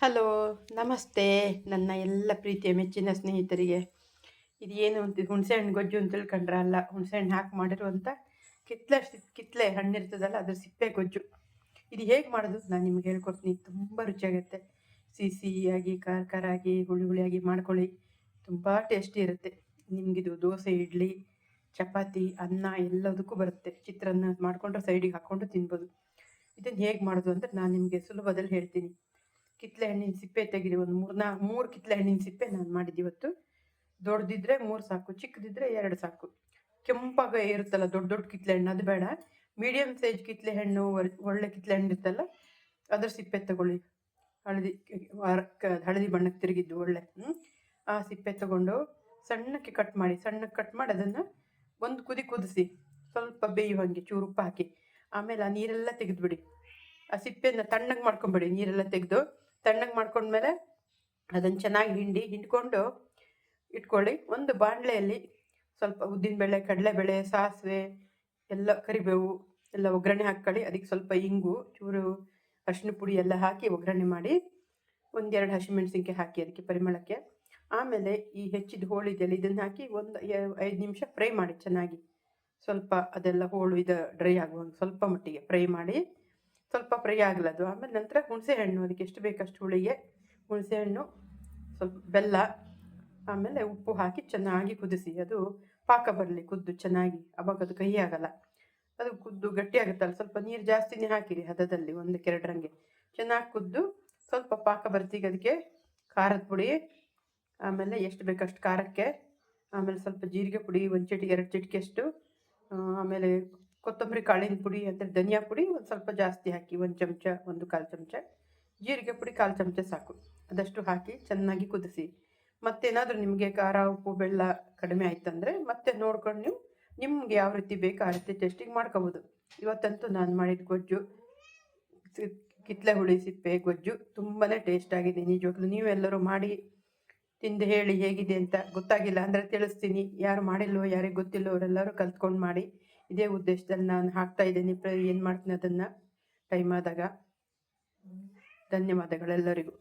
Hello, ನಮಸ್ತೆ ನನ್ನ ಎಲ್ಲ ಪ್ರೀತಿಯ ಮೆಚ್ಚಿನ ಸ್ನೇಹಿತರಿಗೆ. ಇದು ಏನು ಅಂತ ಹುಣಸೆಹಣ್ಣು ಗೊಜ್ಜು ಅಂತ ತಿಳ್ಕೊಂಡ್ರೆ ಅಲ್ಲ, ಹುಣಸೆಹಣ್ಣು ಹಾಕಿ ಮಾಡಿರುವಂಥ ಕಿತ್ಲೆ ಹಣ್ಣಿರ್ತದಲ್ಲ ಅದ್ರ ಸಿಪ್ಪೆ ಗೊಜ್ಜು. ಇದು ಹೇಗೆ ಮಾಡೋದು ನಾನು ನಿಮ್ಗೆ ಹೇಳ್ಕೊಡ್ತೀನಿ. ತುಂಬ ರುಚಿಯಾಗುತ್ತೆ. ಸಿಹಿಯಾಗಿ ಖಾರಾಗಿ ಹುಳಿಯಾಗಿ ಮಾಡ್ಕೊಳ್ಳಿ. ತುಂಬ ಟೇಸ್ಟಿ ಇರುತ್ತೆ. ನಿಮಗಿದು ದೋಸೆ, ಇಡ್ಲಿ, ಚಪಾತಿ, ಅನ್ನ ಎಲ್ಲದಕ್ಕೂ ಬರುತ್ತೆ. ಚಿತ್ರಾನ್ನ ಮಾಡಿಕೊಂಡ್ರೆ ಸೈಡಿಗೆ ಹಾಕ್ಕೊಂಡು ತಿನ್ಬೋದು. ಇದನ್ನು ಹೇಗೆ ಮಾಡೋದು ಅಂತ ನಾನು ನಿಮಗೆ ಸುಲಭದಲ್ಲಿ ಹೇಳ್ತೀನಿ. ಕಿತ್ಲೆ ಹಣ್ಣಿನ ಸಿಪ್ಪೆ ತೆಗೆದು ಒಂದು ಮೂರು ಕಿತ್ಲೆ ಹಣ್ಣಿನ ಸಿಪ್ಪೆ ನಾನು ಮಾಡಿದ್ದು ಇವತ್ತು. ದೊಡ್ಡದಿದ್ರೆ 3 ಸಾಕು, ಚಿಕ್ಕದಿದ್ರೆ 2 ಸಾಕು. ಕೆಂಪಾಗ ಇರುತ್ತಲ್ಲ ದೊಡ್ಡ ದೊಡ್ಡ ಕಿತ್ಲೆ ಹಣ್ಣು ಅದು ಬೇಡ. ಮೀಡಿಯಮ್ ಸೈಜ್ ಕಿತ್ಲೆ ಹಣ್ಣು, ಒಳ್ಳೆ ಕಿತ್ಲೆ ಹಣ್ಣು ಇರುತ್ತಲ್ಲ ಅದ್ರ ಸಿಪ್ಪೆ ತಗೊಳ್ಳಿ. ಹಳದಿ ಬಣ್ಣಕ್ಕೆ ತಿರುಗಿದ್ದು ಒಳ್ಳೆ ಆ ಸಿಪ್ಪೆ ತಗೊಂಡು ಸಣ್ಣಕ್ಕೆ ಕಟ್ ಮಾಡಿ ಅದನ್ನು ಒಂದು ಕುದಿಸಿ ಸ್ವಲ್ಪ ಬೇಯುವಂಗೆ ಚೂರು ಉಪ್ಪು ಹಾಕಿ, ಆಮೇಲೆ ಆ ನೀರೆಲ್ಲ ತೆಗೆದುಬಿಡಿ. ಆ ಸಿಪ್ಪೆನ ತಣ್ಣಗೆ ಮಾಡ್ಕೊಂಬಿಡಿ. ನೀರೆಲ್ಲ ತೆಗೆದು ತಣ್ಣಗೆ ಮಾಡ್ಕೊಂಡ್ಮೇಲೆ ಅದನ್ನು ಚೆನ್ನಾಗಿ ಹಿಂಡ್ಕೊಂಡು ಇಟ್ಕೊಳ್ಳಿ. ಒಂದು ಬಾಣಲೆಯಲ್ಲಿ ಸ್ವಲ್ಪ ಉದ್ದಿನಬೇಳೆ, ಕಡಲೆಬೇಳೆ, ಸಾಸಿವೆ ಎಲ್ಲ, ಕರಿಬೇವು ಎಲ್ಲ ಒಗ್ಗರಣೆ ಹಾಕ್ಕೊಳ್ಳಿ. ಅದಕ್ಕೆ ಸ್ವಲ್ಪ ಇಂಗು, ಚೂರು ಅರಿಶಿನ ಪುಡಿ ಎಲ್ಲ ಹಾಕಿ ಒಗ್ಗರಣೆ ಮಾಡಿ, 1-2 ಹಸಿಮೆಣಸಿನ್ಕಾಯಿ ಹಾಕಿ ಅದಕ್ಕೆ ಪರಿಮಳಕ್ಕೆ. ಆಮೇಲೆ ಈ ಹೆಚ್ಚಿದ ಹೋಳಿದೆಯಲ್ಲ ಇದನ್ನು ಹಾಕಿ ಒಂದು 5 ನಿಮಿಷ ಫ್ರೈ ಮಾಡಿ ಚೆನ್ನಾಗಿ. ಸ್ವಲ್ಪ ಅದೆಲ್ಲ ಹೋಳು ಡ್ರೈ ಆಗುವಂಗೆ ಸ್ವಲ್ಪ ಮಟ್ಟಿಗೆ ಫ್ರೈ ಮಾಡಿ. ಸ್ವಲ್ಪ ಫ್ರೈ ಆಗಲದು. ಆಮೇಲೆ ನಂತರ ಹುಣಸೆಹಣ್ಣು, ಅದಕ್ಕೆ ಎಷ್ಟು ಬೇಕಷ್ಟು ಹುಳಿಗೆ ಹುಣಸೆಹಣ್ಣು, ಸ್ವಲ್ಪ ಬೆಲ್ಲ, ಆಮೇಲೆ ಉಪ್ಪು ಹಾಕಿ ಚೆನ್ನಾಗಿ ಕುದಿಸಿ. ಅದು ಪಾಕ ಬರಲಿ ಕುದ್ದು ಚೆನ್ನಾಗಿ. ಅವಾಗ ಅದು ಕಹಿ ಆಗಲ್ಲ. ಅದು ಕುದ್ದು ಗಟ್ಟಿ ಆಗುತ್ತಲ್ಲ, ಸ್ವಲ್ಪ ನೀರು ಜಾಸ್ತಿನೇ ಹಾಕಿರಿ ಹದದಲ್ಲಿ, 1-2 ರಂಗೆ ಚೆನ್ನಾಗಿ ಕುದ್ದು ಸ್ವಲ್ಪ ಪಾಕ ಬರ್ತಿಗೆ ಅದಕ್ಕೆ ಖಾರದ ಪುಡಿ, ಆಮೇಲೆ ಎಷ್ಟು ಬೇಕಷ್ಟು ಖಾರಕ್ಕೆ, ಆಮೇಲೆ ಸ್ವಲ್ಪ ಜೀರಿಗೆ ಪುಡಿ 1-2 ಚಿಟಿಕೆಯಷ್ಟು, ಆಮೇಲೆ ಕೊತ್ತಂಬರಿ ಕಾಳಿನ ಪುಡಿ ಅಂದರೆ ಧನಿಯಾ ಪುಡಿ ಒಂದು ಸ್ವಲ್ಪ ಜಾಸ್ತಿ ಹಾಕಿ, 1 ಚಮಚ, 1/4 ಚಮಚ. ಜೀರಿಗೆ ಪುಡಿ 1/4 ಚಮಚ ಸಾಕು. ಅದಷ್ಟು ಹಾಕಿ ಚೆನ್ನಾಗಿ ಕುದಿಸಿ. ಮತ್ತೇನಾದರೂ ನಿಮಗೆ ಖಾರ, ಉಪ್ಪು, ಬೆಲ್ಲ ಕಡಿಮೆ ಆಯ್ತಂದರೆ ಮತ್ತೆ ನೋಡ್ಕೊಂಡು ನೀವು ನಿಮ್ಗೆ ಯಾವ ರೀತಿ ಬೇಕು ಆ ರೀತಿ ಟೇಸ್ಟಿಗೆ ಮಾಡ್ಕೋಬೋದು. ಇವತ್ತಂತೂ ನಾನು ಮಾಡಿದ ಗೊಜ್ಜು, ಕಿತ್ಲೆ ಹುಳಿ ಸಿಪ್ಪೆ ಗೊಜ್ಜು ತುಂಬಾ ಟೇಸ್ಟ್ ಆಗಿದೆ. ನಿಜವಾಗ್ಲೂ ನೀವೆಲ್ಲರೂ ಮಾಡಿ ತಿಂದು ಹೇಳಿ ಹೇಗಿದೆ ಅಂತ. ಗೊತ್ತಾಗಿಲ್ಲ ಅಂದರೆ ತಿಳಿಸ್ತೀನಿ. ಯಾರು ಮಾಡಿಲ್ವೋ, ಯಾರಿಗೆ ಗೊತ್ತಿಲ್ಲೋ ಅವರೆಲ್ಲರೂ ಕಲ್ತ್ಕೊಂಡು ಮಾಡಿ. ಇದೇ ಉದ್ದೇಶದಲ್ಲಿ ನಾನು ಹಾಕ್ತಾ ಇದ್ದೀನಿ. ಏನು ಮಾಡ್ತೀನಿ ಅದನ್ನು ಟೈಮ್ ಆದಾಗ. ಧನ್ಯವಾದಗಳೆಲ್ಲರಿಗೂ.